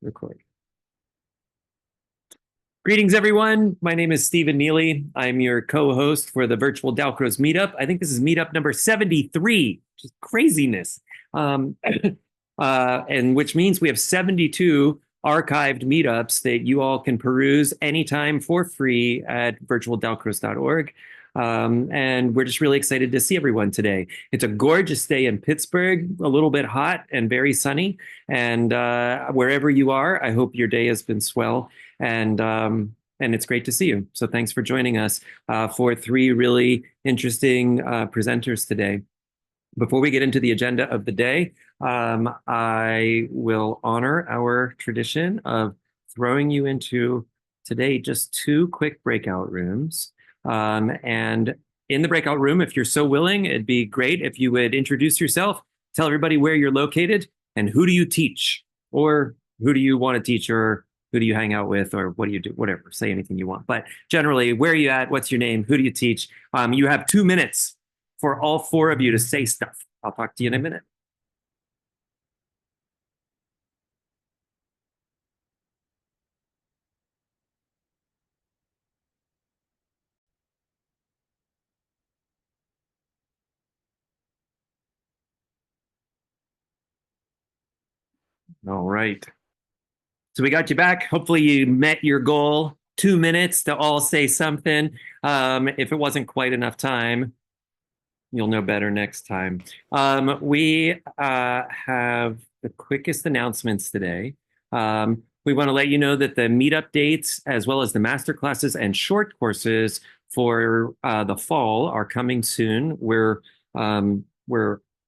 Record. Greetings, everyone. My name is Stephen Neely. I'm your co-host for the virtual Dalcroze meetup. I think this is meetup number 73, which is craziness. And which means we have 72 archived meetups that you all can peruse anytime for free at virtualdalcroze.org. And we're just really excited to see everyone today. It's a gorgeous day in Pittsburgh, a little bit hot and very sunny. And wherever you are, I hope your day has been swell. And it's great to see you. So thanks for joining us for three really interesting presenters today. Before we get into the agenda of the day, I will honor our tradition of throwing you into today just two quick breakout rooms. And in the breakout room, if you're so willing, it'd be great if you would introduce yourself, tell everybody where you're located, and who do you teach, or who do you want to teach, or who do you hang out with, or what do you do? Whatever, say anything you want. But generally, where are you at? What's your name? Who do you teach? You have 2 minutes for all four of you to say stuff. I'll talk to you in a minute. All right. So we got you back. Hopefully you met your goal. 2 minutes to all say something. If it wasn't quite enough time, you'll know better next time. We have the quickest announcements today. We want to let you know that the meetup dates, as well as the master classes and short courses for the fall, are coming soon. We're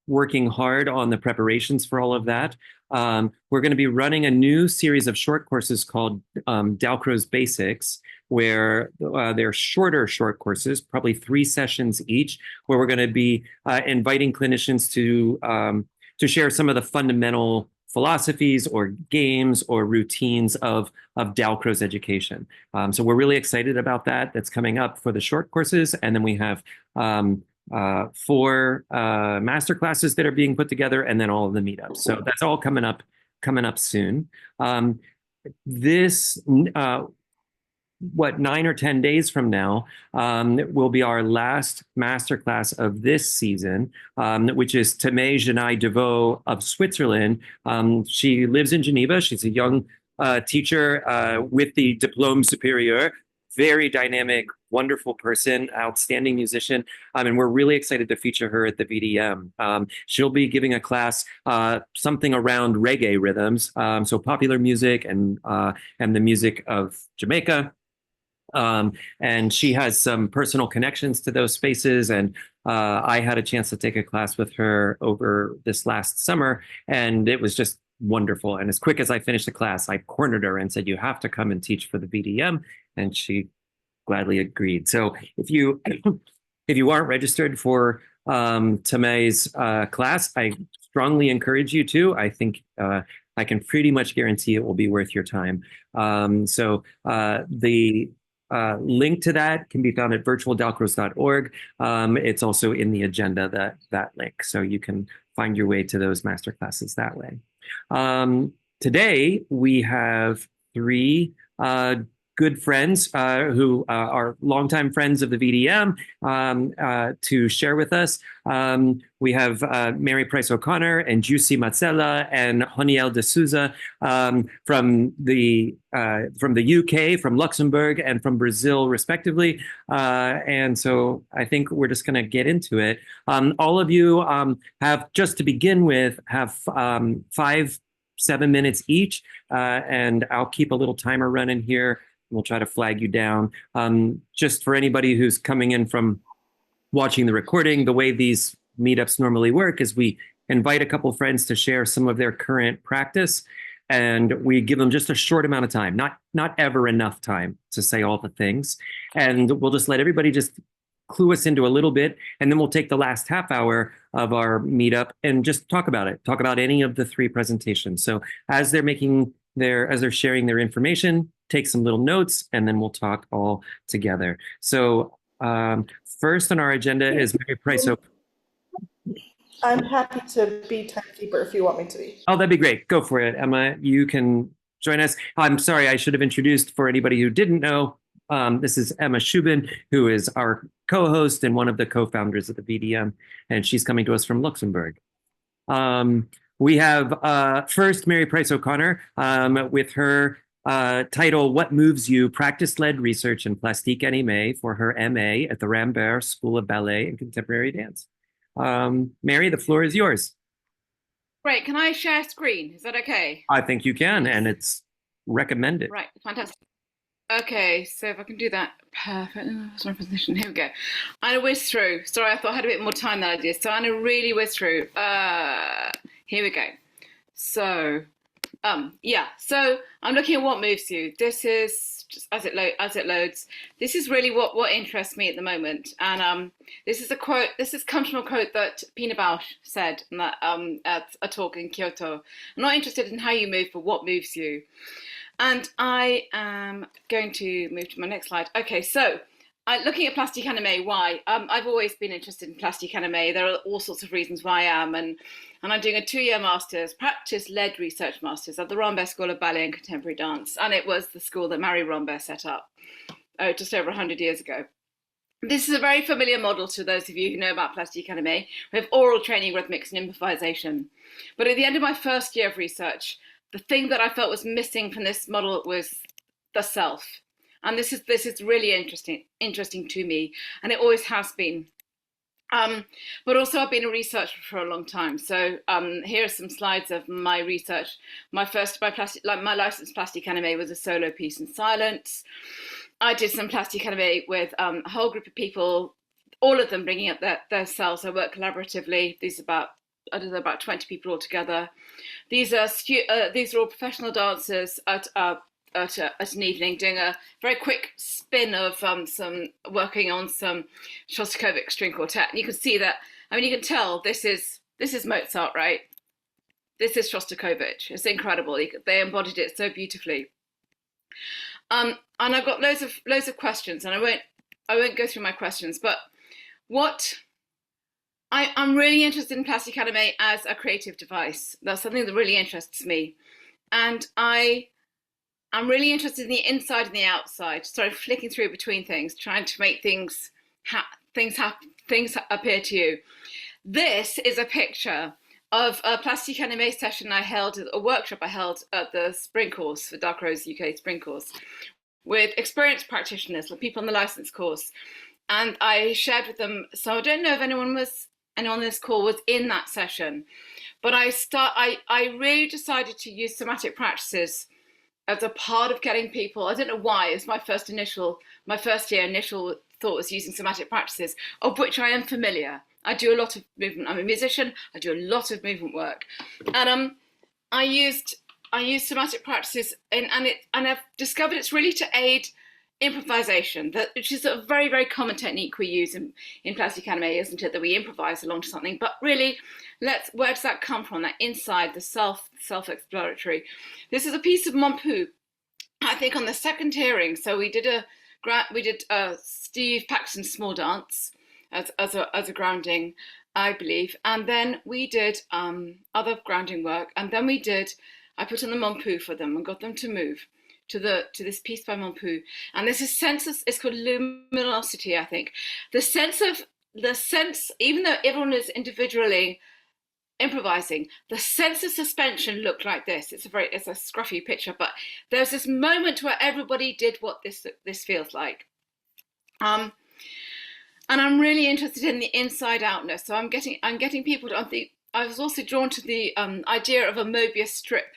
working hard on the preparations for all of that. We're going to be running a new series of short courses called Dalcroze Basics, where they're shorter short courses, probably 3 sessions each, where we're going to be inviting clinicians to share some of the fundamental philosophies or games or routines of Dalcroze education. So we're really excited about that. That's coming up for the short courses. And then we have 4 master classes that are being put together, and then all of the meetups. So that's all coming up soon. This 9 or 10 days from now will be our last masterclass of this season, which is Temay Genai Deveau of Switzerland. She lives in Geneva. She's a young teacher with the Diplôme Supérieur. Very dynamic, wonderful person, outstanding musician. And we're really excited to feature her at the VDM. She'll be giving a class, something around reggae rhythms, so popular music and the music of Jamaica. And she has some personal connections to those spaces. And I had a chance to take a class with her over this last summer, and it was just wonderful. And as quick as I finished the class, I cornered her and said, "You have to come and teach for the VDM." And she gladly agreed. So if you aren't registered for Temay's class, I strongly encourage you to. I think I can pretty much guarantee it will be worth your time. So the link to that can be found at virtualdalcroze.org. It's also in the agenda, that link, so you can find your way to those masterclasses that way. Today, we have 3 good friends who are longtime friends of the VDM to share with us. We have Mary Price O'Connor and Juicy Mazzella and Honiel de Souza from the UK, from Luxembourg, and from Brazil, respectively. And so I think we're just going to get into it. All of you have, just to begin with, have 5-7 minutes each, and I'll keep a little timer running here. We'll try to flag you down. Just for anybody who's coming in from watching the recording, the way these meetups normally work is we invite a couple friends to share some of their current practice, and we give them just a short amount of time, not ever enough time to say all the things. And we'll just let everybody just clue us into a little bit, and then we'll take the last half hour of our meetup and just talk about any of the 3 presentations. So as they're sharing their information, take some little notes, and then we'll talk all together. So first on our agenda is Mary Price. I'm happy to be timekeeper if you want me to be. Oh, that'd be great. Go for it, Emma. You can join us. I'm sorry, I should have introduced for anybody who didn't know. This is Emma Shubin, who is our co-host and one of the co-founders of the VDM, and she's coming to us from Luxembourg. We have first Mary Price O'Connor with her title, What Moves You? Practice-Led Research in Plastique Animée for her MA at the Rambert School of Ballet and Contemporary Dance. Mary, the floor is yours. Great. Can I share screen? Is that okay? I think you can, and it's recommended. Right. Fantastic. Okay, so if I can do that. Perfect. Sorry, position. Here we go. I'm gonna whiz through. Sorry, I thought I had a bit more time than I did, so I'm gonna really whiz through. Here we go. So, yeah. So I'm looking at what moves you. This is just as it loads. This is really what interests me at the moment. And this is a quote. Comes from a quote that Pina Bausch said at a talk in Kyoto. I'm not interested in how you move, but what moves you. And I am going to move to my next slide. Okay, so looking at plastique anime, why? I've always been interested in plastique anime. There are all sorts of reasons why I am, and I'm doing a 2-year master's, practice-led research master's at the Rambert School of Ballet and Contemporary Dance, and it was the school that Marie Rambert set up just over 100 years ago. This is a very familiar model to those of you who know about plastique anime. We have oral training, rhythmics, and improvisation. But at the end of my first year of research, the thing that I felt was missing from this model was the self. And this is really interesting to me, and it always has been. But also I've been a researcher for a long time. So here are some slides of my research. My licensed plastic anime was a solo piece in silence. I did some plastic anime with a whole group of people, all of them bringing up their selves. I work collaboratively. These are about 20 people altogether. These are all professional dancers at an evening doing a very quick spin of working on some Shostakovich string quartet. And you can see that, I mean, you can tell this is Mozart, right? This is Shostakovich. It's incredible. They embodied it so beautifully. And I've got loads of questions, and I won't go through my questions, but I'm really interested in plastic anime as a creative device. That's something that really interests me. And I'm really interested in the inside and the outside, sort of flicking through between things, trying to make things appear to you. This is a picture of a plastic anime session a workshop I held at the spring course for Dark Rose UK spring course with experienced practitioners, like people on the license course. And I shared with them, so I don't know if anyone on this call was in that session, but I really decided to use somatic practices as a part of getting people. I don't know why. It's my first year initial thought was using somatic practices, of which I am familiar. I do a lot of movement. I'm a musician. I do a lot of movement work, and I used somatic practices, and I've discovered it's really to aid improvisation, which is a very, very common technique we use in plastic anime, isn't it? That we improvise along to something, but really, where does that come from? That inside, the self-exploratory. This is a piece of Monpu, I think, on the second hearing. So we did Steve Paxton's small dance as a grounding, I believe, and then we did other grounding work, and then I put on the Monpu for them and got them to move to this piece by Monpu, and this is it's called luminosity, I think. The sense, even though everyone is individually improvising, the sense of suspension looked like this. It's a scruffy picture, but there's this moment where everybody did what this feels like. And I'm really interested in the inside outness. So I'm getting people to. I was also drawn to the idea of a Mobius strip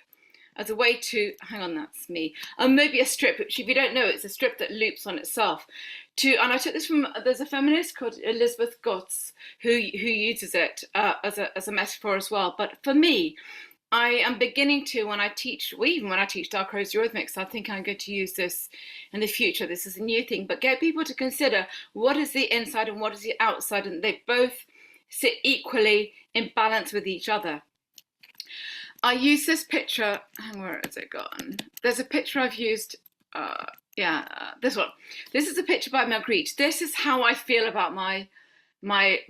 as a way to, hang on, that's me. A Mobius strip, which if you don't know, it's a strip that loops on itself. And I took this from, there's a feminist called Elizabeth Gotts who uses it as a metaphor as well. But for me, I am beginning to, when I teach Dark Rose Eurythmics, I think I'm going to use this in the future. This is a new thing, but get people to consider what is the inside and what is the outside, and they both sit equally in balance with each other. I use this picture, where has it gone? There's a picture I've used, this one. This is a picture by Magritte. This is how I feel about my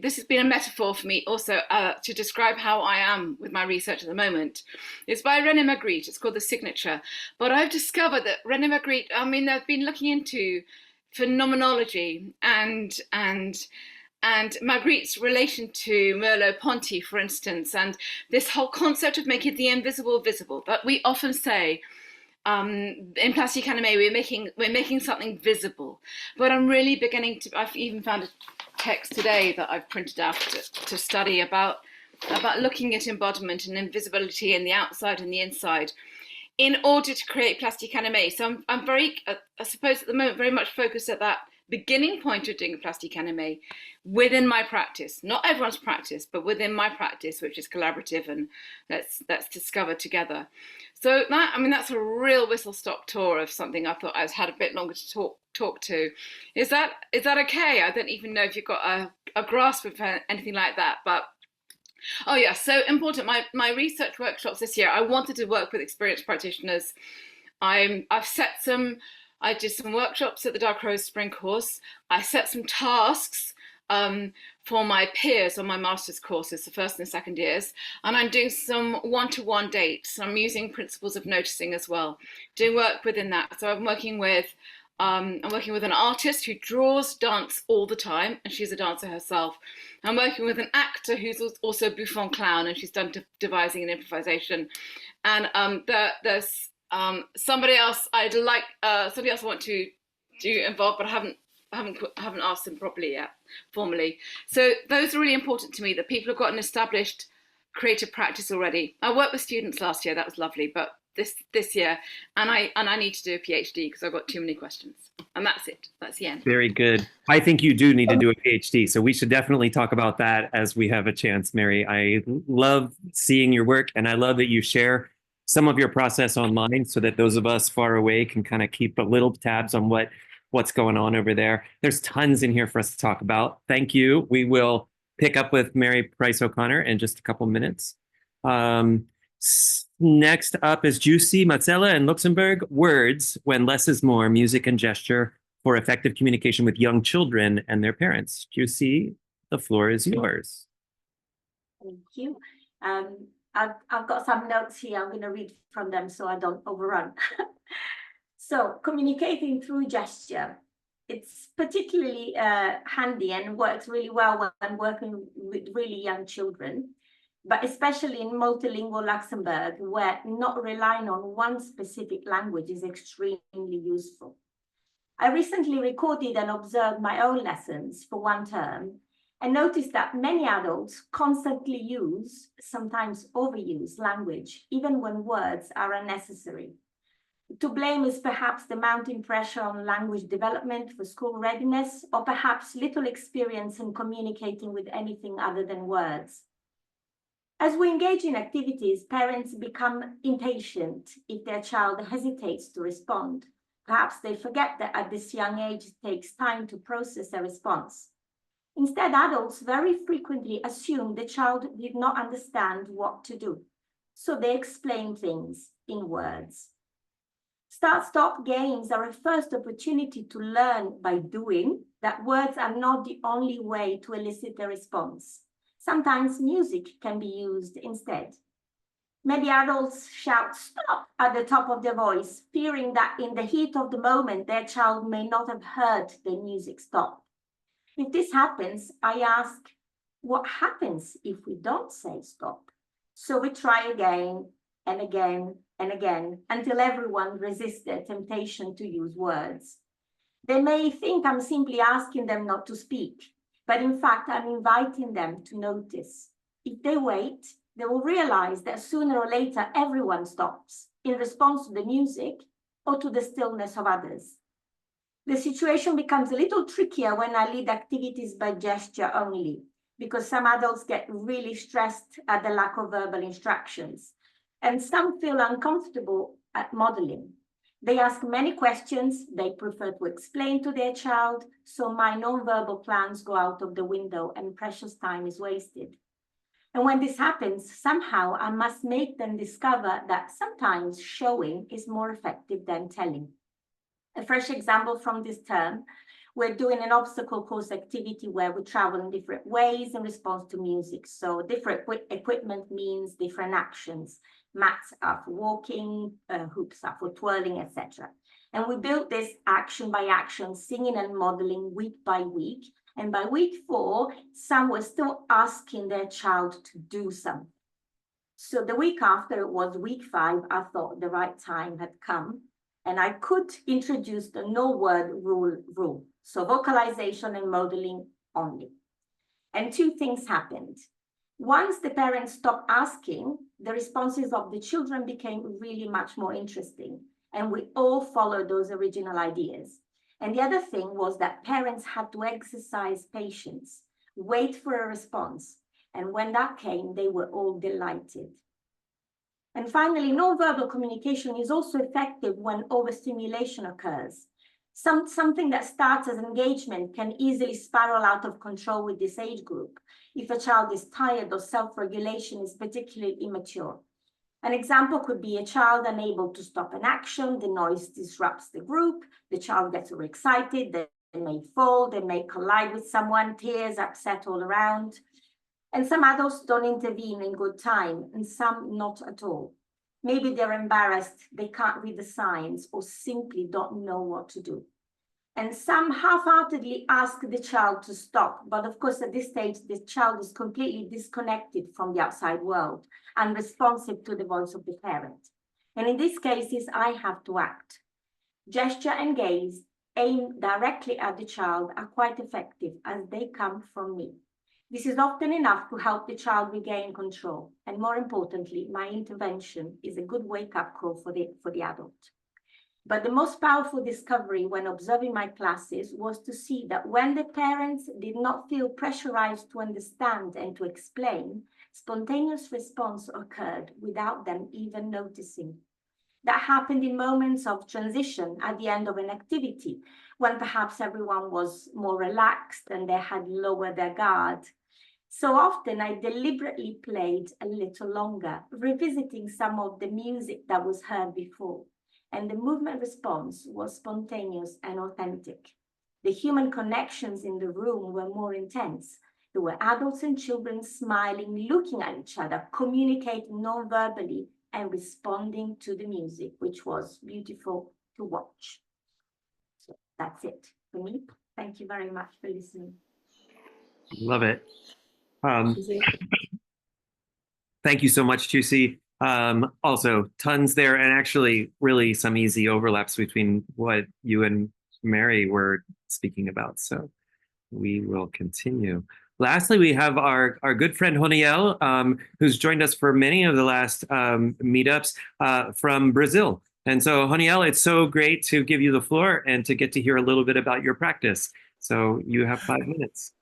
this has been a metaphor for me also to describe how I am with my research at the moment. It's by René Magritte. It's called The Signature. But I've discovered that René Magritte, I mean, they've been looking into phenomenology and Magritte's relation to Merleau-Ponty, for instance, and this whole concept of making the invisible visible. That we often say in Plastique Anime, we're making something visible. But I'm really beginning to. I've even found a text today that I've printed out to study about looking at embodiment and invisibility in the outside and the inside, in order to create Plastique Anime. So I'm very, I suppose at the moment, very much focused at that beginning point of doing Plastique Anime within my practice, not everyone's practice, but within my practice, which is collaborative and let's discover together. So that, I mean, that's a real whistle-stop tour of something I thought I had a bit longer to talk to. Is that okay? I don't even know if you've got a grasp of anything like that, but oh yeah, so important. My research workshops this year, I wanted to work with experienced practitioners. I did some workshops at the Dark Rose Spring course. I set some tasks for my peers on my master's courses, the first and second years, and I'm doing some one-to-one dates. I'm using principles of noticing as well, doing work within that. So I'm working with an artist who draws dance all the time, and she's a dancer herself. I'm working with an actor who's also a bouffon clown, and she's done devising and improvisation. And there's somebody else I want to do involved, but I haven't asked them properly yet, formally. So those are really important to me, that people have got an established creative practice already. I worked with students last year, that was lovely, but this year, and I need to do a PhD because I've got too many questions. And that's it. That's the end. Very good. I think you do need to do a PhD, so we should definitely talk about that as we have a chance, Mary. I love seeing your work, and I love that you share some of your process online so that those of us far away can kind of keep a little tabs on what's going on over there. There's tons in here for us to talk about. Thank you. We will pick up with Mary Price O'Connor in just a couple minutes. Next up is Jussi Mazzella and Luxembourg, Words, When Less is More, Music and Gesture for Effective Communication with Young Children and Their Parents. Jussi, the floor is yours. Thank you. I've got some notes here. I'm going to read from them so I don't overrun. So, communicating through gesture. It's particularly handy and works really well when working with really young children, but especially in multilingual Luxembourg, where not relying on one specific language is extremely useful. I recently recorded and observed my own lessons for one term and noticed that many adults constantly use, sometimes overuse, language, even when words are unnecessary. To blame is perhaps the mounting pressure on language development for school readiness, or perhaps little experience in communicating with anything other than words. As we engage in activities, parents become impatient if their child hesitates to respond. Perhaps they forget that at this young age it takes time to process a response. Instead, adults very frequently assume the child did not understand what to do, so they explain things in words. Start-stop games are a first opportunity to learn by doing that words are not the only way to elicit a response. Sometimes music can be used instead. Many adults shout "stop" at the top of their voice, fearing that in the heat of the moment, their child may not have heard the music stop. If this happens, I ask, what happens if we don't say stop? So we try again and again and again until everyone resists their temptation to use words. They may think I'm simply asking them not to speak, but in fact, I'm inviting them to notice. If they wait, they will realize that sooner or later, everyone stops in response to the music or to the stillness of others. The situation becomes a little trickier when I lead activities by gesture only, because some adults get really stressed at the lack of verbal instructions, and some feel uncomfortable at modeling. They ask many questions, they prefer to explain to their child, so my non-verbal plans go out of the window and precious time is wasted. And when this happens, somehow I must make them discover that sometimes showing is more effective than telling. A fresh example from this term, we're doing an obstacle course activity where we travel in different ways in response to music. So different equipment means different actions. Mats are for walking, hoops are for twirling, etc. And we built this action by action, singing and modeling week by week. And by week 4, some were still asking their child to do something. So the week after, it was week 5, I thought the right time had come and I could introduce the no word rule. So vocalization and modeling only. And 2 things happened. Once the parents stopped asking, the responses of the children became really much more interesting. And we all followed those original ideas. And the other thing was that parents had to exercise patience, wait for a response. And when that came, they were all delighted. And finally, nonverbal communication is also effective when overstimulation occurs. Something that starts as engagement can easily spiral out of control with this age group if a child is tired or self-regulation is particularly immature. An example could be a child unable to stop an action, the noise disrupts the group, the child gets overexcited, they may fall, they may collide with someone, tears, upset all around. And some adults don't intervene in good time, and some not at all. Maybe they're embarrassed, they can't read the signs, or simply don't know what to do. And some half-heartedly ask the child to stop, but of course at this stage, the child is completely disconnected from the outside world, unresponsive to the voice of the parent. And in these cases, I have to act. Gesture and gaze aimed directly at the child are quite effective as they come from me. This is often enough to help the child regain control. And more importantly, my intervention is a good wake-up call for the adult. But the most powerful discovery when observing my classes was to see that when the parents did not feel pressurized to understand and to explain, spontaneous response occurred without them even noticing. That happened in moments of transition at the end of an activity, when perhaps everyone was more relaxed and they had lowered their guard. So often I deliberately played a little longer, revisiting some of the music that was heard before. And the movement response was spontaneous and authentic. The human connections in the room were more intense. There were adults and children smiling, looking at each other, communicating non-verbally and responding to the music, which was beautiful to watch. So that's it for me. Thank you very much for listening. Love it. Thank you so much, Tusi. Also, tons there, and actually really some easy overlaps between what you and Mary were speaking about. So we will continue. Lastly, we have our good friend Honiel, who's joined us for many of the last meetups from Brazil. And so Honiel, it's so great to give you the floor and to get to hear a little bit about your practice. So you have 5 minutes.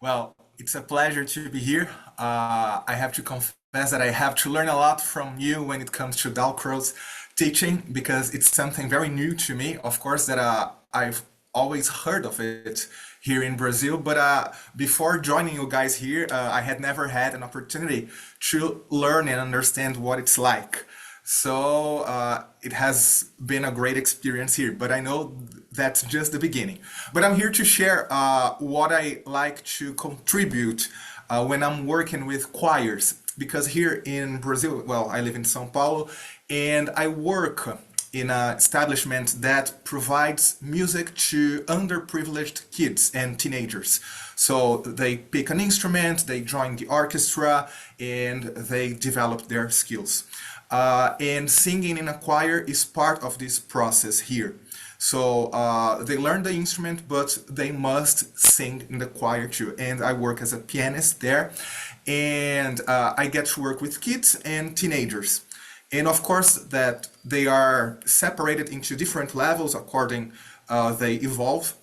Well, it's a pleasure to be here. I have to confess that I have to learn a lot from you when it comes to Dalcroze teaching, because it's something very new to me. Of course, that I've always heard of it here in Brazil, but before joining you guys here, I had never had an opportunity to learn and understand what it's like. So it has been a great experience here, but I know that's just the beginning. But I'm here to share what I like to contribute when I'm working with choirs, because here in Brazil, well, I live in São Paulo, and I work in an establishment that provides music to underprivileged kids and teenagers. So they pick an instrument, they join the orchestra, and they develop their skills. And singing in a choir is part of this process here. So they learn the instrument, but they must sing in the choir too. And I work as a pianist there, and I get to work with kids and teenagers. And of course that they are separated into different levels according they evolve.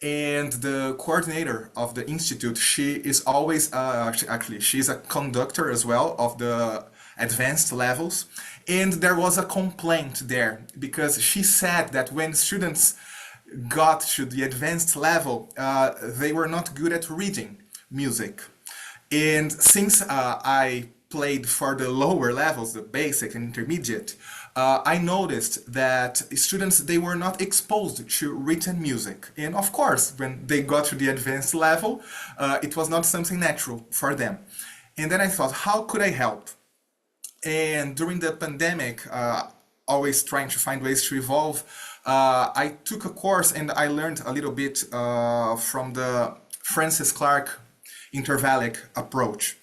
And the coordinator of the institute, she is always, actually, she's a conductor as well of the advanced levels. And there was a complaint there because she said that when students got to the advanced level, they were not good at reading music. And since I played for the lower levels, the basic and intermediate, I noticed that students, they were not exposed to written music. And of course, when they got to the advanced level, it was not something natural for them. And then I thought, how could I help? And during the pandemic, always trying to find ways to evolve, I took a course and I learned a little bit from the Frances Clark intervallic approach.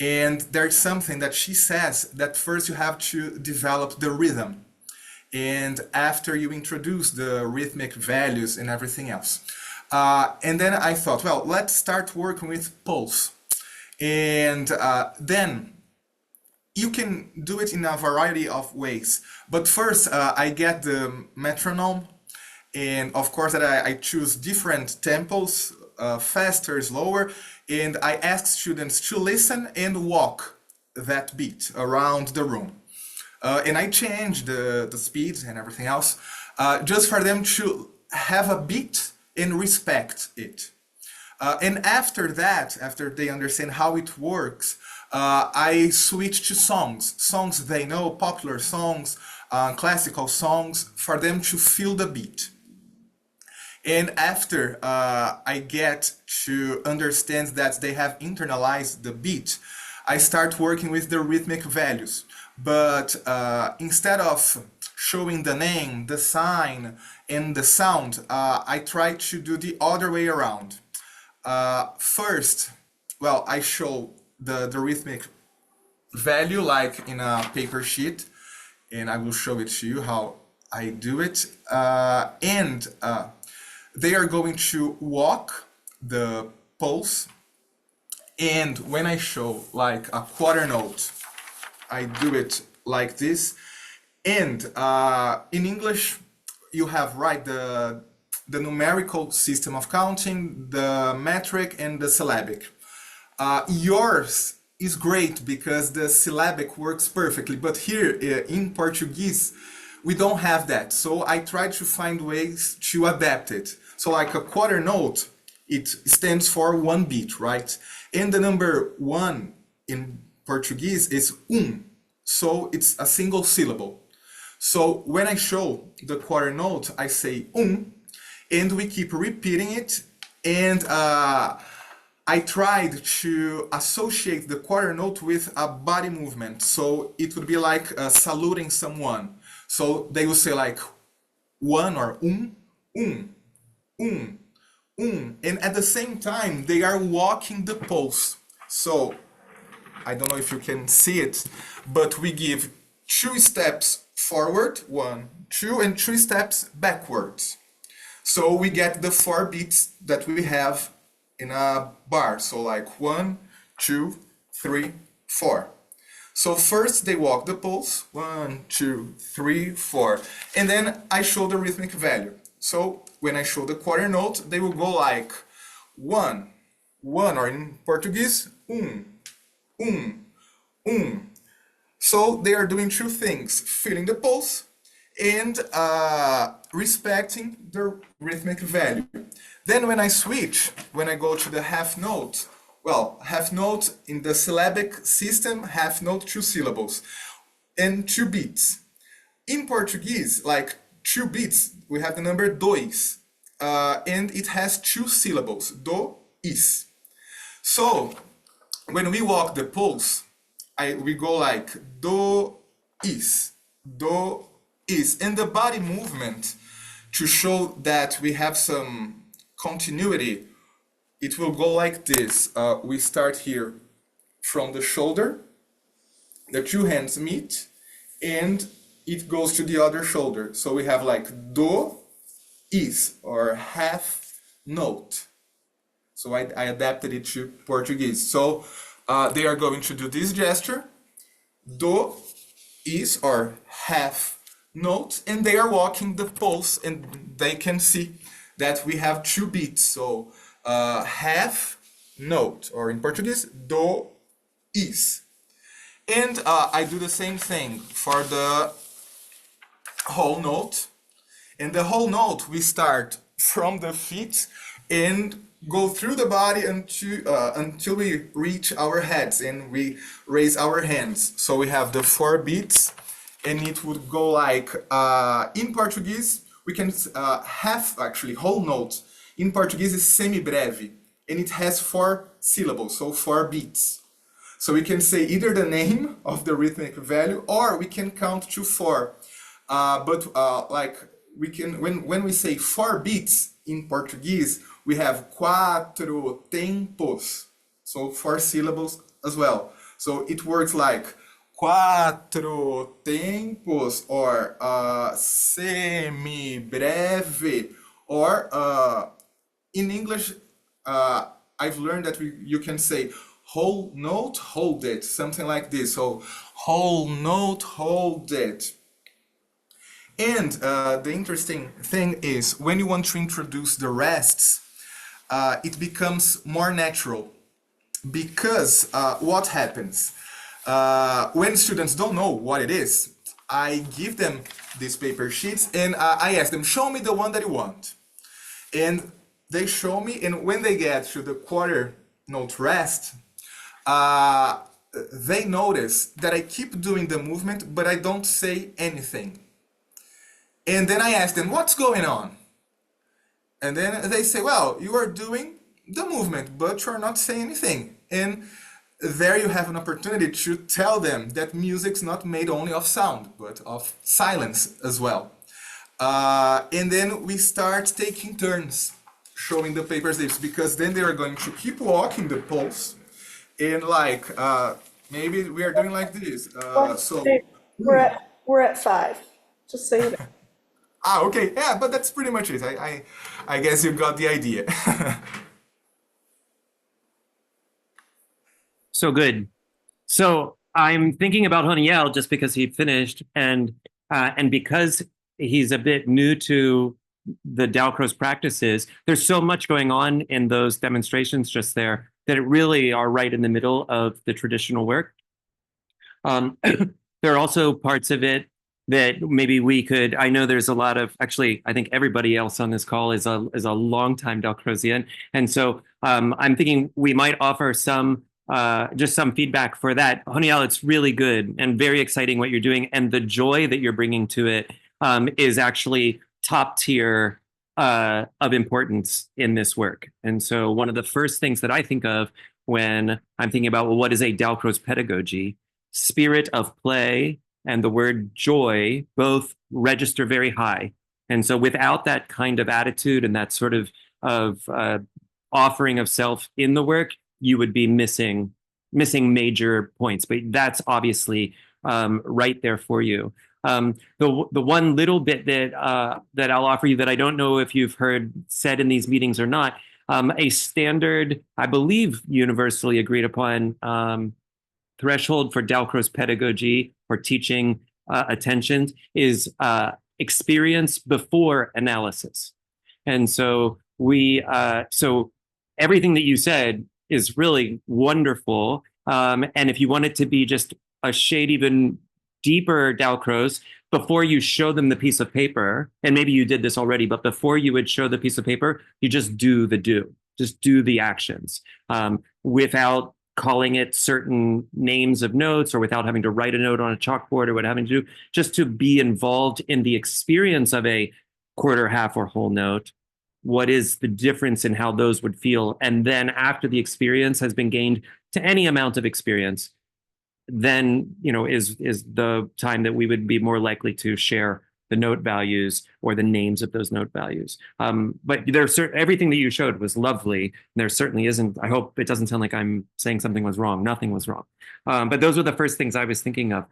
And there's something that she says that first you have to develop the rhythm. And after you introduce the rhythmic values and everything else. And then I thought, well, let's start working with pulse. And then you can do it in a variety of ways. But first, I get the metronome. And of course, that I choose different tempos, faster, slower. And I ask students to listen and walk that beat around the room. And I change the speed and everything else, just for them to have a beat and respect it. And after that, after they understand how it works, I switch to songs they know, popular songs, classical songs, for them to feel the beat. And after I get to understand that they have internalized the beat, I start working with the rhythmic values. But instead of showing the name, the sign, and the sound, I try to do the other way around. First, well, I show the rhythmic value like in a paper sheet, and I will show it to you how I do it. And they are going to walk the pulse. And when I show like a quarter note, I do it like this. And in English, you have, right, the numerical system of counting, the metric, and the syllabic. Yours is great because the syllabic works perfectly, but here in Portuguese, we don't have that. So I try to find ways to adapt it. So like a quarter note, it stands for one beat, right? And the number one in Portuguese is so it's a single syllable. So when I show the quarter note, I say and we keep repeating it. And I tried to associate the quarter note with a body movement. So it would be like saluting someone. So they will say like one or and at the same time they are walking the pulse. So I don't know if you can see it, but we give 2 steps forward, 1, 2, and 3 steps backwards. So we get the 4 beats that we have in a bar. So like 1, 2, 3, 4. So first they walk the pulse, 1, 2, 3, 4, and then I show the rhythmic value. So when I show the quarter note, they will go like 1, or in Portuguese, So they are doing 2 things, feeling the pulse and respecting the rhythmic value. Then when I switch, when I go to the half note, well, half note in the syllabic system, half note 2 syllables and 2 beats. In Portuguese, like 2 beats, we have the number dois, and it has 2 syllables, do, is. So when we walk the pulse, we go like do, is, and the body movement, to show that we have some continuity, it will go like this. We start here from the shoulder, the 2 hands meet, and it goes to the other shoulder. So we have like do, is, or half note. So I adapted it to Portuguese. So they are going to do this gesture, do, is, or half note, and they are walking the pulse, and they can see that we have 2 beats. So half note, or in Portuguese, do, is. And I do the same thing for the whole note. And the whole note, we start from the feet and go through the body until we reach our heads and we raise our hands. So we have the 4 beats and it would go like, in Portuguese, we can have actually whole note. In Portuguese is semi-breve, and it has 4 syllables, so 4 beats. So we can say either the name of the rhythmic value, or we can count to 4. Like we can, when we say 4 beats in Portuguese, we have quatro tempos, so 4 syllables as well. So it works like quatro tempos, or semi-breve, or in English, I've learned that you can say whole note, hold it, something like this. So whole note, hold it. And the interesting thing is when you want to introduce the rests, it becomes more natural, because what happens when students don't know what it is, I give them these paper sheets and I ask them, show me the one that you want. And they show me, and when they get to the quarter note rest, they notice that I keep doing the movement, but I don't say anything. And then I ask them, what's going on? And then they say, well, you are doing the movement, but you're not saying anything. And there you have an opportunity to tell them that music's not made only of sound, but of silence as well. And then we start taking turns showing the paper slips, because then they are going to keep walking the pulse, and like maybe we are doing like this. So we're at 5. Just so you know. Okay, yeah, but that's pretty much it. I guess you got the idea. So good. So I'm thinking about Honiel just because he finished, and because he's a bit new to the Dalcroze practices. There's so much going on in those demonstrations just there that it really are right in the middle of the traditional work. There are also parts of it that maybe we could, I know there's a lot of, actually, I think everybody else on this call is a longtime Dalcrozian. And so I'm thinking we might offer some, just some feedback for that. Honiel, it's really good and very exciting what you're doing. And the joy that you're bringing to it is actually top tier of importance in this work. And so one of the first things that I think of when I'm thinking about, well, what is a Dalcroze pedagogy? Spirit of play and the word joy both register very high. And so without that kind of attitude and that sort of offering of self in the work, you would be missing major points. But that's obviously right there for you. The one little bit that I'll offer you that I don't know if you've heard said in these meetings or not, a standard, I believe, universally agreed upon threshold for Dalcroze pedagogy or teaching attention is experience before analysis. And so so everything that you said is really wonderful. And if you want it to be just a shade even deeper Dalcroze, before you show them the piece of paper, and maybe you did this already, but before you would show the piece of paper, you just do the actions without calling it certain names of notes or without having to write a note on a chalkboard or what having to do, just to be involved in the experience of a quarter, half, or whole note. What is the difference in how those would feel? And then after the experience has been gained to any amount of experience, then, is the time that we would be more likely to share the note values or the names of those note values. But everything that you showed was lovely. There certainly isn't, I hope it doesn't sound like I'm saying something was wrong. Nothing was wrong. But those were the first things I was thinking of.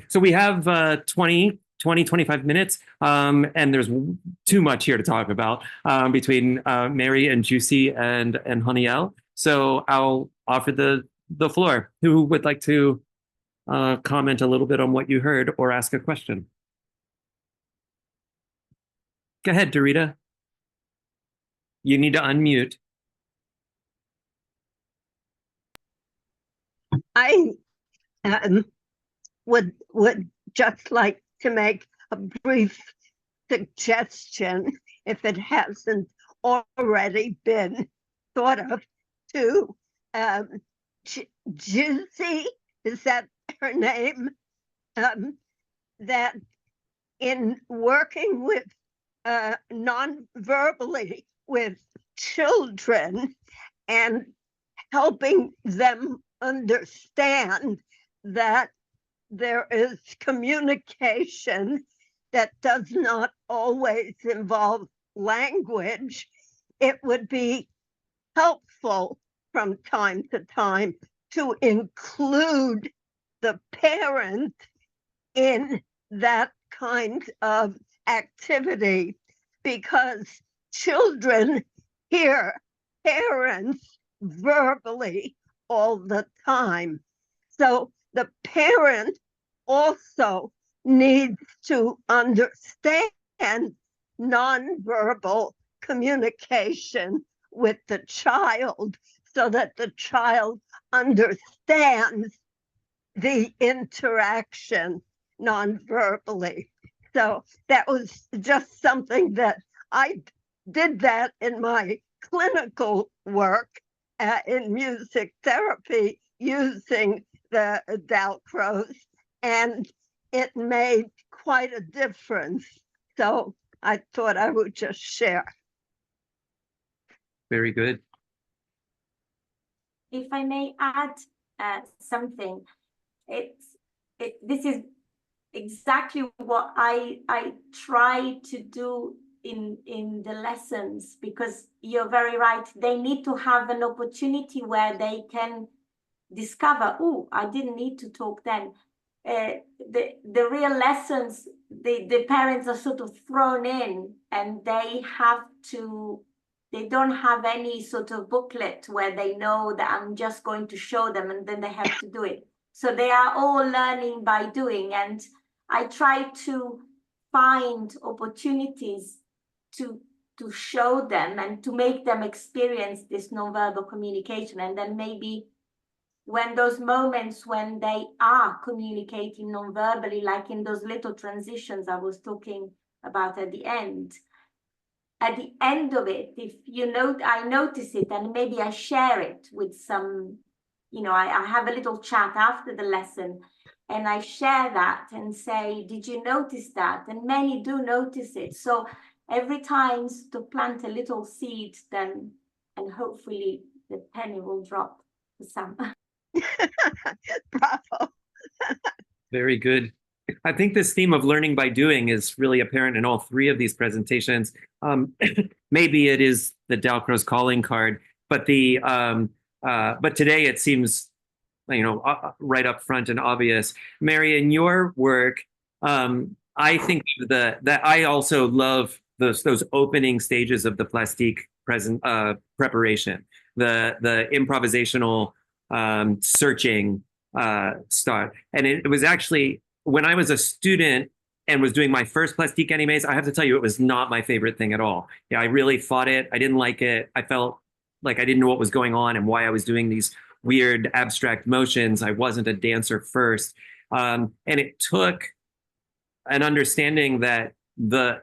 So we have 25 minutes, and there's too much here to talk about between Mary and Juicy and Honiel. So I'll offer the floor. Who would like to comment a little bit on what you heard or ask a question? Go ahead, Dorita. You need to unmute. I would just like to make a brief suggestion, if it hasn't already been thought of, to Juicy, is that her name? that in working with non-verbally with children and helping them understand that there is communication that does not always involve language, it would be helpful from time to time to include the parent in that kind of activity, because children hear parents verbally all the time. So the parent also needs to understand nonverbal communication with the child so that the child understands the interaction nonverbally. So that was just something that I did that in my clinical work in music therapy using the Dalcroze, and it made quite a difference. So I thought I would just share. Very good. If I may add something, this is exactly what I try to do in the lessons, because you're very right. They need to have an opportunity where they can discover, oh, I didn't need to talk then. The real lessons, the parents are sort of thrown in, and they don't have any sort of booklet where they know that I'm just going to show them and then they have to do it. So they are all learning by doing, and I try to find opportunities to show them and to make them experience this nonverbal communication. And then maybe when those moments when they are communicating nonverbally, like in those little transitions I was talking about at the end of it, if you know, I notice it and maybe I share it with some, I have a little chat after the lesson and I share that and say, did you notice that? And many do notice it. So every time to plant a little seed, then, and hopefully the penny will drop for some. Bravo. Very good. I think this theme of learning by doing is really apparent in all three of these presentations. Maybe it is the Dalcroze calling card, but but today it seems, right up front and obvious. Mary, in your work, I think that I also love those opening stages of the plastique preparation, the improvisational searching start. And it was actually, when I was a student and was doing my first plastique animes, I have to tell you, it was not my favorite thing at all. Yeah, I really fought it. I didn't like it. I felt like I didn't know what was going on and why I was doing these weird abstract motions. I wasn't a dancer first. And it took an understanding that the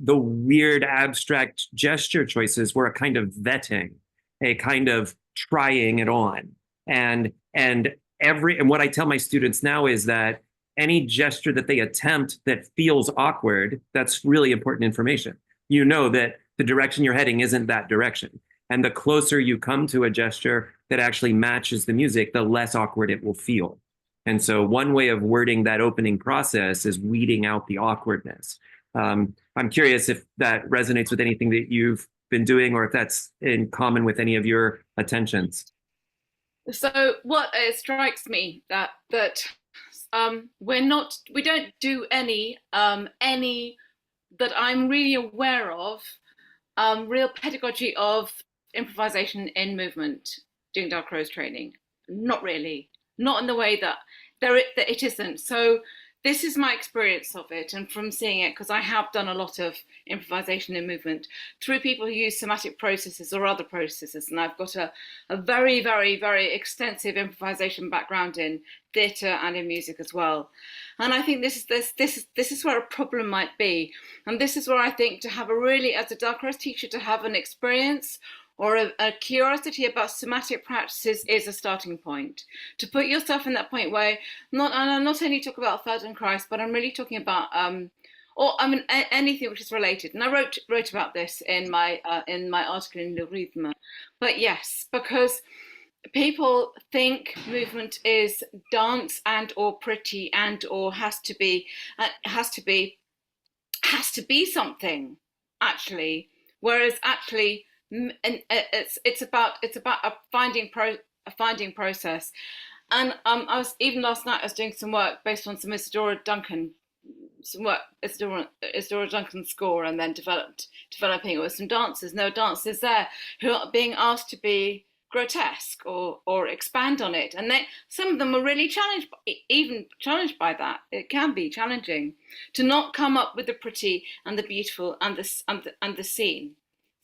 weird abstract gesture choices were a kind of vetting, a kind of trying it on. And what I tell my students now is that any gesture that they attempt that feels awkward, that's really important information. You know that the direction you're heading isn't that direction. And the closer you come to a gesture that actually matches the music, the less awkward it will feel. And so one way of wording that opening process is weeding out the awkwardness. I'm curious if that resonates with anything that you've been doing, or if that's in common with any of your attentions. So what strikes me that we don't do any that I'm really aware of real pedagogy of improvisation in movement doing Dalcroze training. Not really, not in the way that it isn't. So this is my experience of it, and from seeing it, because I have done a lot of improvisation in movement through people who use somatic processes or other processes, and I've got a very, very, very extensive improvisation background in theatre and in music as well. And I think this is where a problem might be, and this is where I think to have as a Dalcroze teacher, to have an experience or a curiosity about somatic practices is a starting point. To put yourself in that point where and I'm not only talking about Feldenkrais, but I'm really talking about anything which is related. And I wrote about this in my article in Le Rythme. But yes, because people think movement is dance and or pretty and or has to be something actually, whereas actually it's about a finding process. And I was even last night I was doing some work based on some Isadora Duncan score, and then developing it with some dancers. And there were dancers there who are being asked to be grotesque or expand on it, and some of them are really challenged by that. It can be challenging to not come up with the pretty and the beautiful and the scene.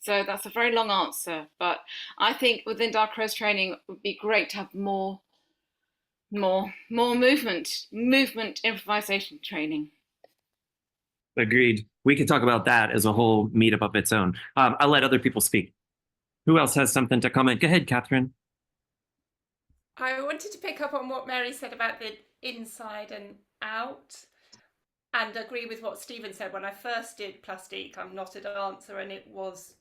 So that's a very long answer, but I think within Dark Rose training it would be great to have more movement improvisation training. Agreed. We could talk about that as a whole meetup of its own. I'll let other people speak. Who else has something to comment? Go ahead, Catherine. I wanted to pick up on what Mary said about the inside and out, and agree with what Stephen said. When I first did plastique, I'm not a dancer, and it was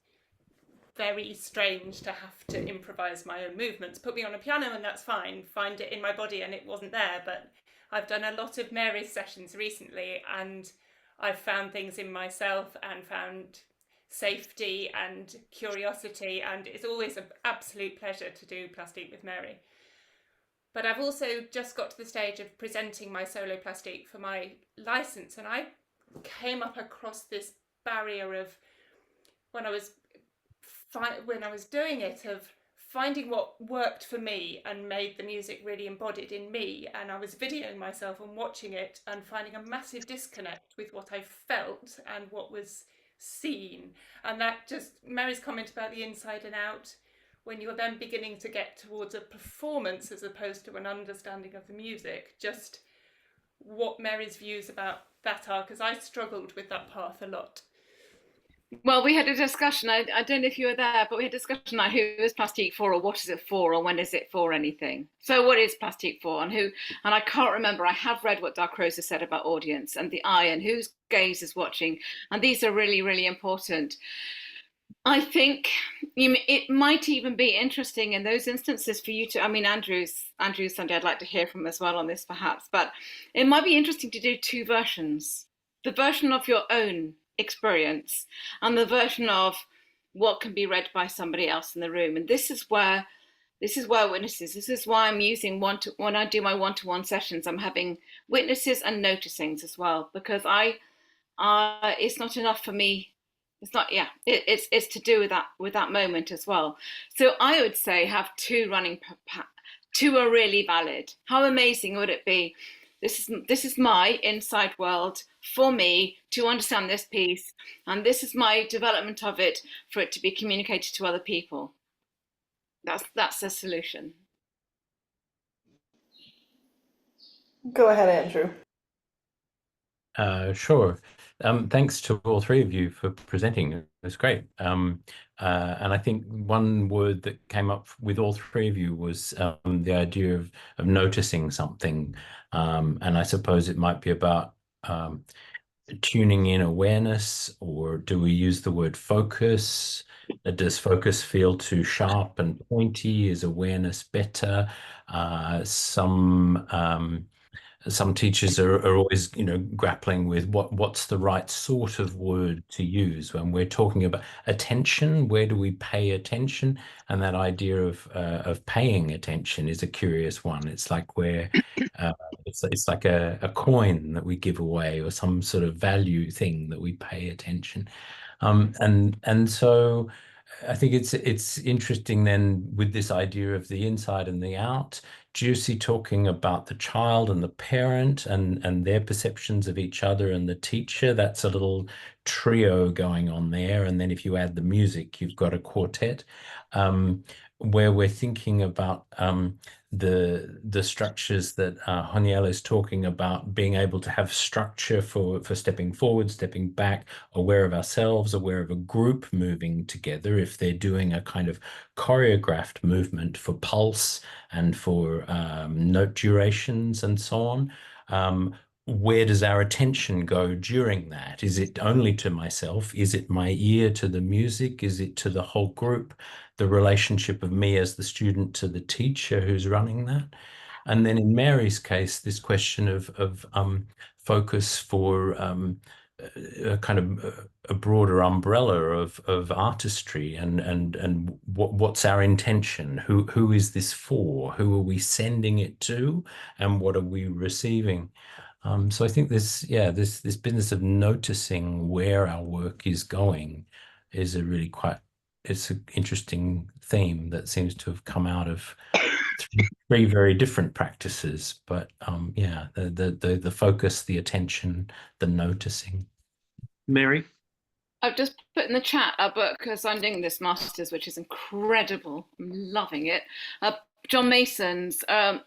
very strange to have to improvise my own movements. Put me on a piano and that's fine, find it in my body and it wasn't there. But I've done a lot of Mary's sessions recently, and I've found things in myself and found safety and curiosity, and it's always an absolute pleasure to do plastique with Mary. But I've also just got to the stage of presenting my solo plastique for my license, and I came up across this barrier of when I was doing it, of finding what worked for me and made the music really embodied in me. And I was videoing myself and watching it and finding a massive disconnect with what I felt and what was seen. And that just, Mary's comment about the inside and out, when you're then beginning to get towards a performance as opposed to an understanding of the music, just what Mary's views about that are, because I struggled with that path a lot. Well, we had a discussion, I don't know if you were there, but we had a discussion like who is plastique for, or what is it for, or when is it for anything. So what is plastique for, and I can't remember. I have read what Dark Rose has said about audience and the eye and whose gaze is watching, and these are really, really important. I think it might even be interesting in those instances for you to, Andrew's Sunday I'd like to hear from as well on this perhaps, but it might be interesting to do two versions. The version of your own experience and the version of what can be read by somebody else in the room. And this is where witnesses, this is why I'm using when I do my one-to-one sessions, I'm having witnesses and noticings as well, because it's not enough for me. It's not, it's to do with that moment as well. So I would say have two running, two are really valid. How amazing would it be? This is my inside world for me to understand this piece, and this is my development of it for it to be communicated to other people. That's the solution. Go ahead, Andrew. Sure. Thanks to all three of you for presenting. It was great. And I think one word that came up with all three of you was the idea of noticing something. And I suppose it might be about tuning in awareness, or do we use the word focus? Does focus feel too sharp and pointy? Is awareness better? Some teachers are always, grappling with what's the right sort of word to use when we're talking about attention. Where do we pay attention? And that idea of paying attention is a curious one. It's like it's like a coin that we give away, or some sort of value thing that we pay attention. And so I think it's interesting then with this idea of the inside and the out. Juicy talking about the child and the parent and their perceptions of each other and the teacher. That's a little trio going on there. And then if you add the music, you've got a quartet where we're thinking about the structures that Honiel is talking about, being able to have structure for stepping forward, stepping back, aware of ourselves, aware of a group moving together. If they're doing a kind of choreographed movement for pulse and for note durations and so on, where does our attention go during that? Is it only to myself? Is it my ear to the music? Is it to the whole group? The relationship of me as the student to the teacher who's running that? And then in Mary's case, this question of focus for a kind of a broader umbrella of artistry and what's our intention? Who is this for? Who are we sending it to? And what are we receiving? So I think this business of noticing where our work is going is it's an interesting theme that seems to have come out of three very different practices. But the focus, the attention, the noticing. Mary? I've just put in the chat our book, because I'm doing this master's, which is incredible. I'm loving it. John Mason's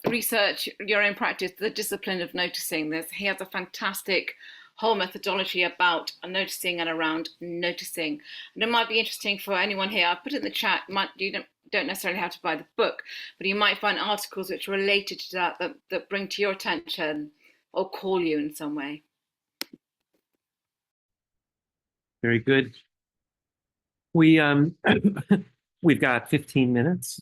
Research Your Own Practice, The Discipline of Noticing. He has a fantastic whole methodology about noticing and around noticing. And it might be interesting for anyone here. I'll put it in the chat. You don't necessarily have to buy the book, but you might find articles which are related to that bring to your attention or call you in some way. Very good. We've got 15 minutes.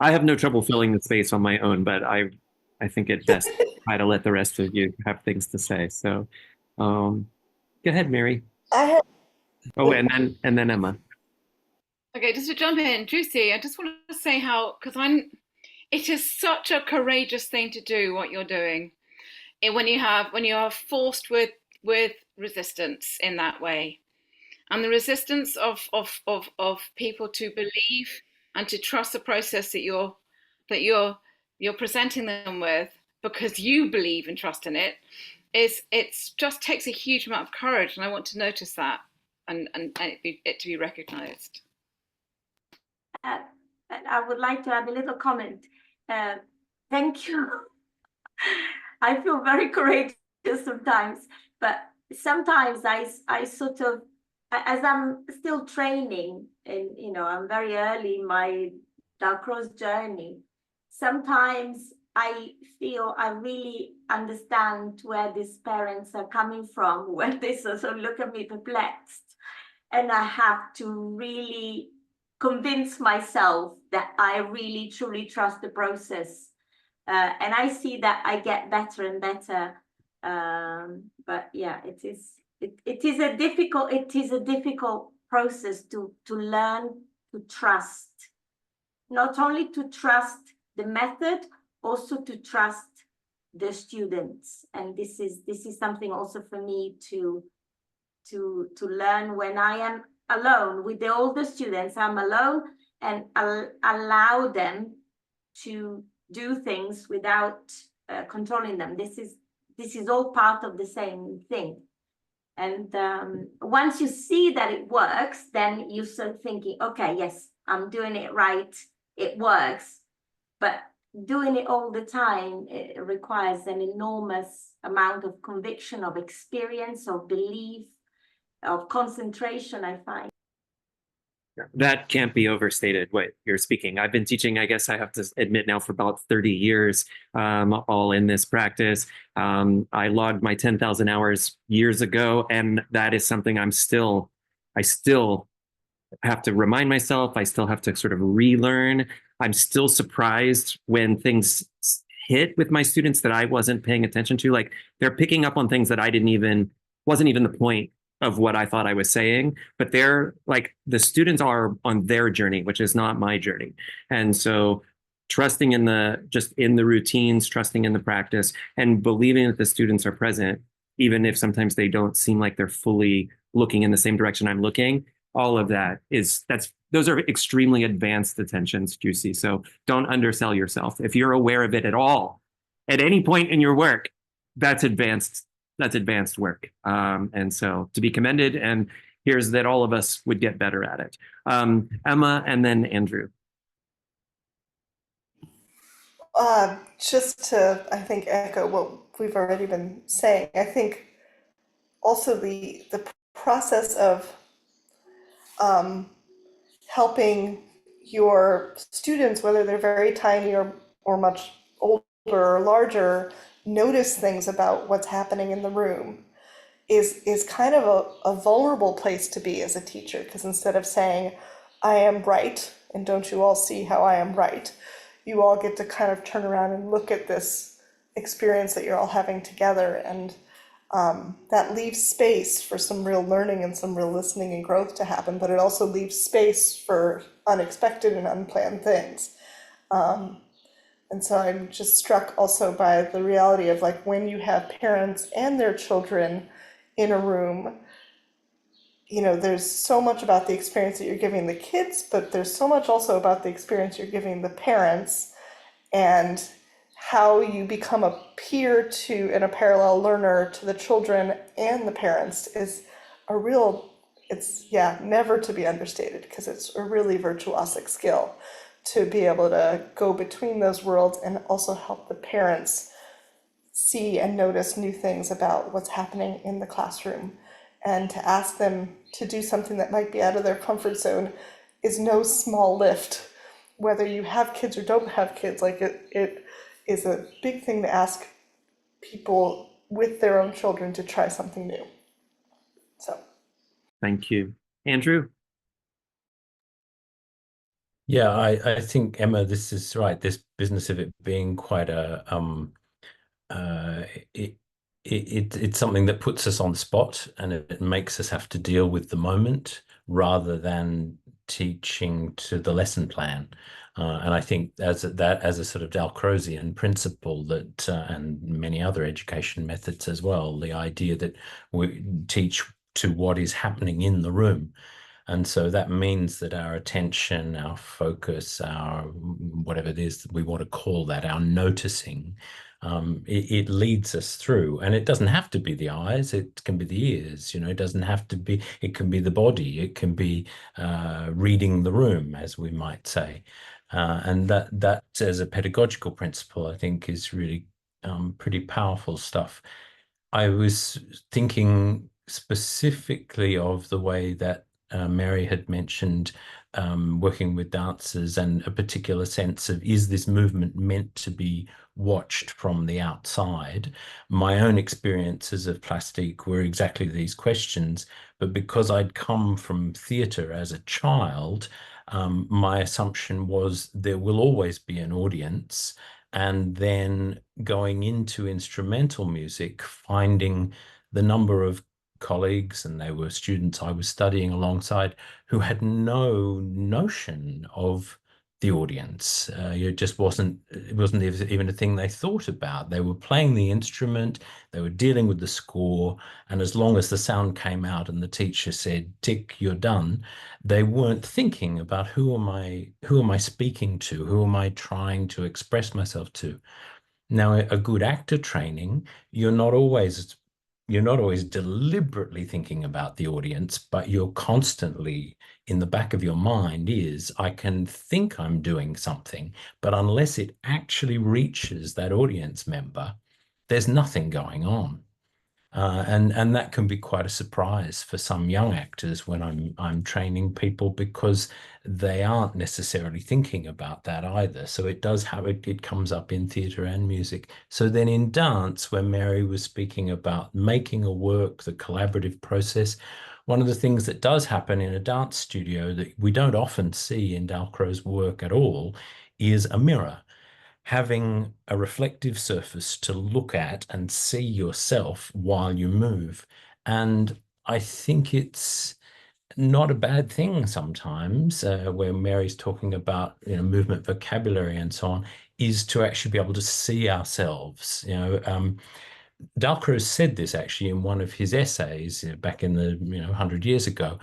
I have no trouble filling the space on my own, but I think it best try to let the rest of you have things to say. So go ahead, Mary. I Oh, and then Emma. Okay, just to jump in, Juicy, I just want to say it is such a courageous thing to do what you're doing. When you are forced with resistance in that way, and the resistance of people to believe and to trust the process that you're presenting them with, because you believe and trust in it, it's just takes a huge amount of courage, and I want to notice that and it to be recognized. And I would like to add a little comment. Thank you. I feel very courageous sometimes, but sometimes I sort of, as I'm still training, and I'm very early in my Dalcroze journey, sometimes I feel I really understand where these parents are coming from when they sort of look at me perplexed, and I have to really convince myself that I really truly trust the process, and I see that I get better and better. But yeah, it is a difficult process to learn to trust, not only to trust the method, also to trust the students. And this is something also for me to learn when I am alone with the older students. I'm alone, and I'll allow them to do things without controlling them. This is all part of the same thing. And once you see that it works, then you start thinking, okay, yes, I'm doing it right, it works. But doing it all the time, it requires an enormous amount of conviction, of experience, of belief, of concentration, I find. That can't be overstated, what you're speaking. I've been teaching, I guess I have to admit now, for about 30 years, all in this practice. I logged my 10,000 hours years ago, and that is something I still have to remind myself. I still have to sort of relearn. I'm still surprised when things hit with my students that I wasn't paying attention to. Like, they're picking up on things that wasn't even the point of what I thought I was saying, but they're like, the students are on their journey, which is not my journey. And so trusting in the routines, trusting in the practice, and believing that the students are present, even if sometimes they don't seem like they're fully looking in the same direction I'm looking, all of that those are extremely advanced attentions, Juicy. So don't undersell yourself. If you're aware of it at all, at any point in your work, that's advanced work. And so to be commended, and here's that all of us would get better at it. Emma, and then Andrew. Just to, I think, echo what we've already been saying, I think also the process of helping your students, whether they're very tiny or much older or larger, notice things about what's happening in the room is kind of a vulnerable place to be as a teacher, because instead of saying, I am right, and don't you all see how I am right, you all get to kind of turn around and look at this experience that you're all having together, and that leaves space for some real learning and some real listening and growth to happen, but it also leaves space for unexpected and unplanned things. And so I'm just struck also by the reality of, like, when you have parents and their children in a room, there's so much about the experience that you're giving the kids, but there's so much also about the experience you're giving the parents, and how you become a peer to and a parallel learner to the children and the parents is never to be understated, because it's a really virtuosic skill to be able to go between those worlds and also help the parents see and notice new things about what's happening in the classroom. And to ask them to do something that might be out of their comfort zone is no small lift, whether you have kids or don't have kids. Like, it is a big thing to ask people with their own children to try something new. So, Thank you. Andrew? Yeah, I think, Emma, this is right. This business of it being quite it's something that puts us on the spot, and it makes us have to deal with the moment rather than teaching to the lesson plan. And I think as a sort of Dalcrozian principle that, and many other education methods as well, the idea that we teach to what is happening in the room. And so that means that our attention, our focus, our whatever it is that we want to call that, our noticing, it leads us through. And it doesn't have to be the eyes, it can be the ears, it doesn't have to be, it can be the body, it can be reading the room, as we might say. And that as a pedagogical principle, I think is really pretty powerful stuff. I was thinking specifically of the way that Mary had mentioned working with dancers, and a particular sense of, is this movement meant to be watched from the outside? My own experiences of plastique were exactly these questions, but because I'd come from theatre as a child, my assumption was there will always be an audience. And then going into instrumental music, finding the number of colleagues, and they were students I was studying alongside, who had no notion of the audience. It just wasn't even a thing they thought about. They were playing the instrument, they were dealing with the score, and as long as the sound came out and the teacher said, tick, you're done, they weren't thinking about who am I speaking to, who am I trying to express myself to. Now, a good actor training, you're not always deliberately thinking about the audience, but you're constantly in the back of your mind is, I can think I'm doing something, but unless it actually reaches that audience member, there's nothing going on. And that can be quite a surprise for some young actors when I'm training people, because they aren't necessarily thinking about that either. So it does have it comes up in theatre and music. So then in dance, where Mary was speaking about making a work, the collaborative process, one of the things that does happen in a dance studio that we don't often see in Dalcroze work at all is a mirror. Having a reflective surface to look at and see yourself while you move. And I think it's not a bad thing sometimes, where Mary's talking about movement vocabulary and so on, is to actually be able to see ourselves. Dalcroze said this actually in one of his essays back in the 100 years ago.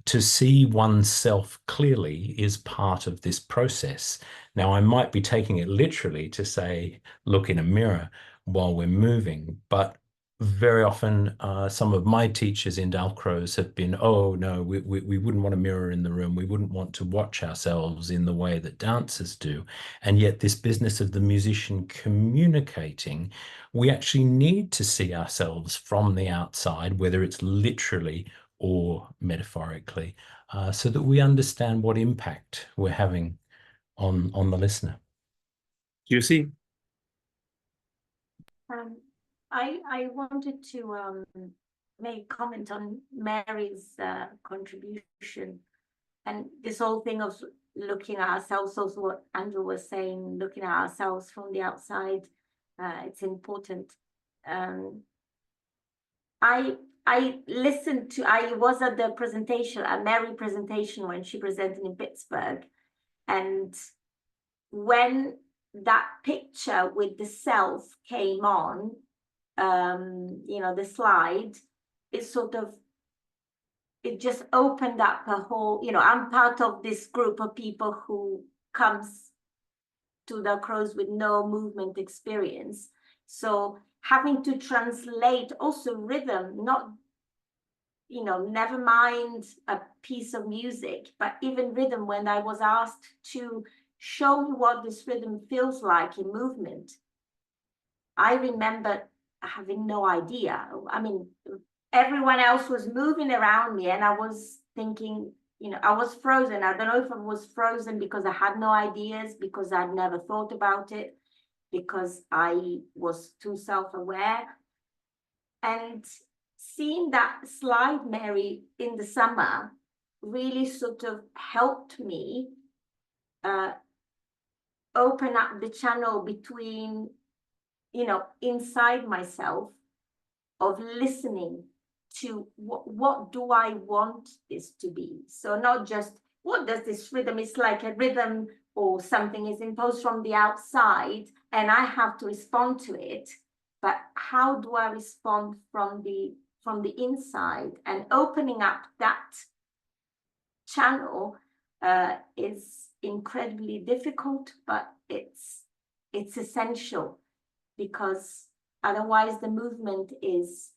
To see oneself clearly is part of this process. Now, I might be taking it literally to say, look in a mirror while we're moving, but very often some of my teachers in Dalcroze have been, oh no, we wouldn't want a mirror in the room. We wouldn't want to watch ourselves in the way that dancers do. And yet this business of the musician communicating, we actually need to see ourselves from the outside, whether it's literally or metaphorically, so that we understand what impact we're having on the listener. Juicy? I wanted to make a comment on Mary's contribution and this whole thing of looking at ourselves, also what Andrew was saying, looking at ourselves from the outside. It's important. I listened to, I was at the presentation, a Mary presentation when she presented in Pittsburgh. And when that picture with the self came on, the slide, it sort of, it just opened up a whole, I'm part of this group of people who comes to Dalcroze with no movement experience. So having to translate also rhythm, not, never mind a piece of music, but even rhythm, when I was asked to show me what this rhythm feels like in movement, I remember having no idea. I mean, everyone else was moving around me and I was thinking, I was frozen. I don't know if I was frozen because I had no ideas, because I'd never thought about it, because I was too self-aware. And seeing that slide, Mary, in the summer really sort of helped me open up the channel between, inside myself, of listening to what do I want this to be. So not just what does this rhythm, it's like a rhythm or something is imposed from the outside and I have to respond to it, but how do I respond from the inside? And opening up that channel is incredibly difficult, but it's essential, because otherwise the movement is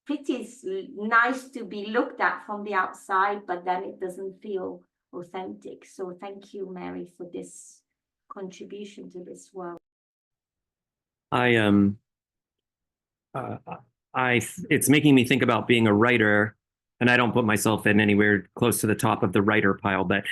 pretty nice to be looked at from the outside, but then it doesn't feel authentic. So thank you, Mary, for this contribution to this world. It's making me think about being a writer, and I don't put myself in anywhere close to the top of the writer pile, but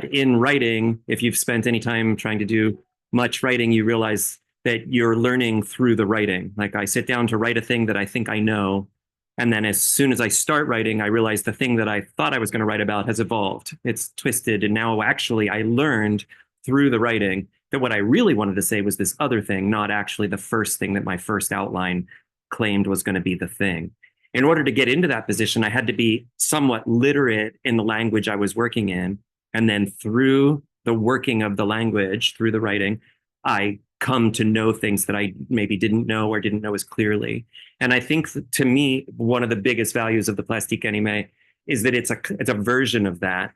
in writing, if you've spent any time trying to do much writing, you realize that you're learning through the writing. Like, I sit down to write a thing that I think I know, and then as soon as I start writing, I realize the thing that I thought I was going to write about has evolved. It's twisted, and now actually I learned through the writing that what I really wanted to say was this other thing, not actually the first thing that my first outline claimed was going to be the thing. In order to get into that position, I had to be somewhat literate in the language I was working in. And then through the working of the language, through the writing, I come to know things that I maybe didn't know or didn't know as clearly. And I think, to me, one of the biggest values of the Plastique Animée is that it's a version of that.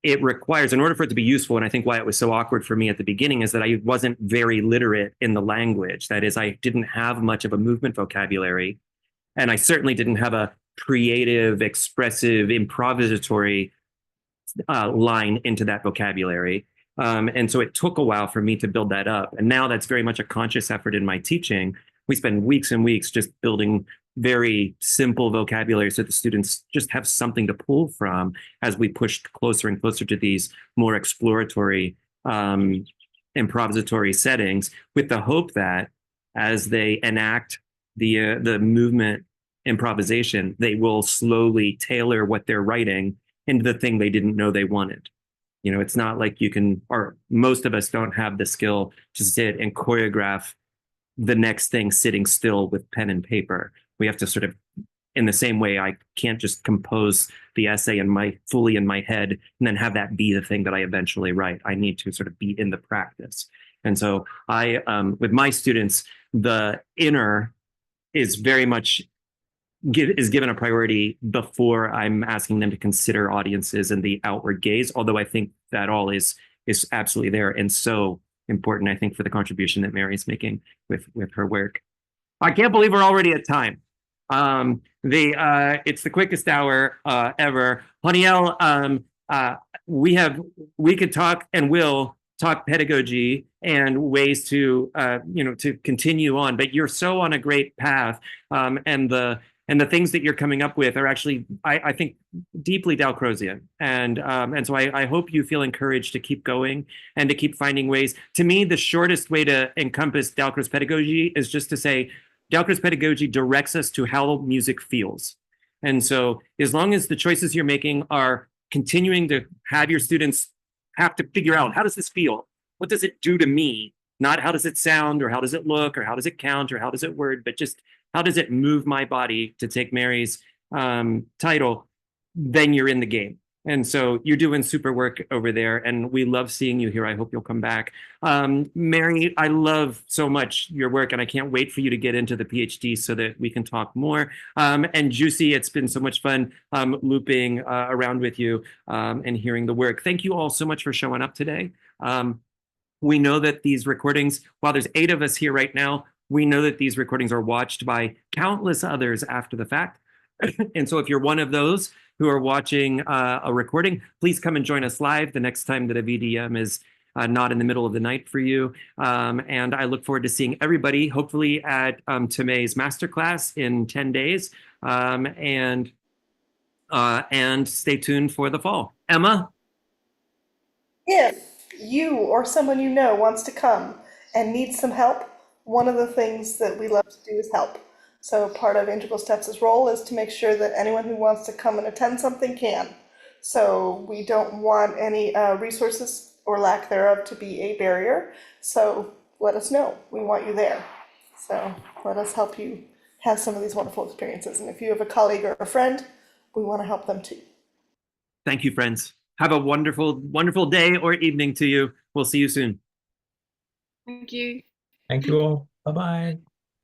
It requires, in order for it to be useful, and I think why it was so awkward for me at the beginning, is that I wasn't very literate in the language. That is, I didn't have much of a movement vocabulary, and I certainly didn't have a creative, expressive, improvisatory line into that vocabulary. And so it took a while for me to build that up. And now that's very much a conscious effort in my teaching. We spend weeks and weeks just building very simple vocabulary so the students just have something to pull from as we push closer and closer to these more exploratory, improvisatory settings, with the hope that as they enact the movement improvisation, they will slowly tailor what they're writing into the thing they didn't know they wanted. It's not like you can, or most of us don't have the skill to sit and choreograph the next thing sitting still with pen and paper. We have to sort of, in the same way, I can't just compose the essay fully in my head and then have that be the thing that I eventually write. I need to sort of be in the practice. And so with my students, the inner is very much given a priority before I'm asking them to consider audiences and the outward gaze, although I think that all is absolutely there and so important, I think, for the contribution that Mary's making with her work. I can't believe we're already at time. It's the quickest hour ever. Honiel, we could talk and will talk pedagogy and ways to to continue on, but you're so on a great path, and the things that you're coming up with are actually, I think, deeply Dalcrozian. And so I hope you feel encouraged to keep going and to keep finding ways. To me, the shortest way to encompass Dalcroze pedagogy is just to say, Dalcroze pedagogy directs us to how music feels. And so as long as the choices you're making are continuing to have your students have to figure out, how does this feel? What does it do to me? Not how does it sound, or how does it look, or how does it count, or how does it word, but just how does it move my body, to take Mary's title, then you're in the game. And so you're doing super work over there, and we love seeing you here. I hope you'll come back. Mary, I love so much your work, and I can't wait for you to get into the PhD so that we can talk more. And Juicy, it's been so much fun looping around with you and hearing the work. Thank you all so much for showing up today. We know that these recordings, while there's 8 of us here right now, we know that these recordings are watched by countless others after the fact. And so if you're one of those who are watching a recording, please come and join us live the next time that a VDM is not in the middle of the night for you. And I look forward to seeing everybody, hopefully at Tame's masterclass in 10 days. And stay tuned for the fall. Emma? If you or someone you know wants to come and needs some help, one of the things that we love to do is help. So part of Integral Steps' role is to make sure that anyone who wants to come and attend something can. So we don't want any resources or lack thereof to be a barrier. So let us know. We want you there. So let us help you have some of these wonderful experiences. And if you have a colleague or a friend, we want to help them too. Thank you, friends. Have a wonderful, wonderful day or evening to you. We'll see you soon. Thank you. Thank you all. Bye-bye.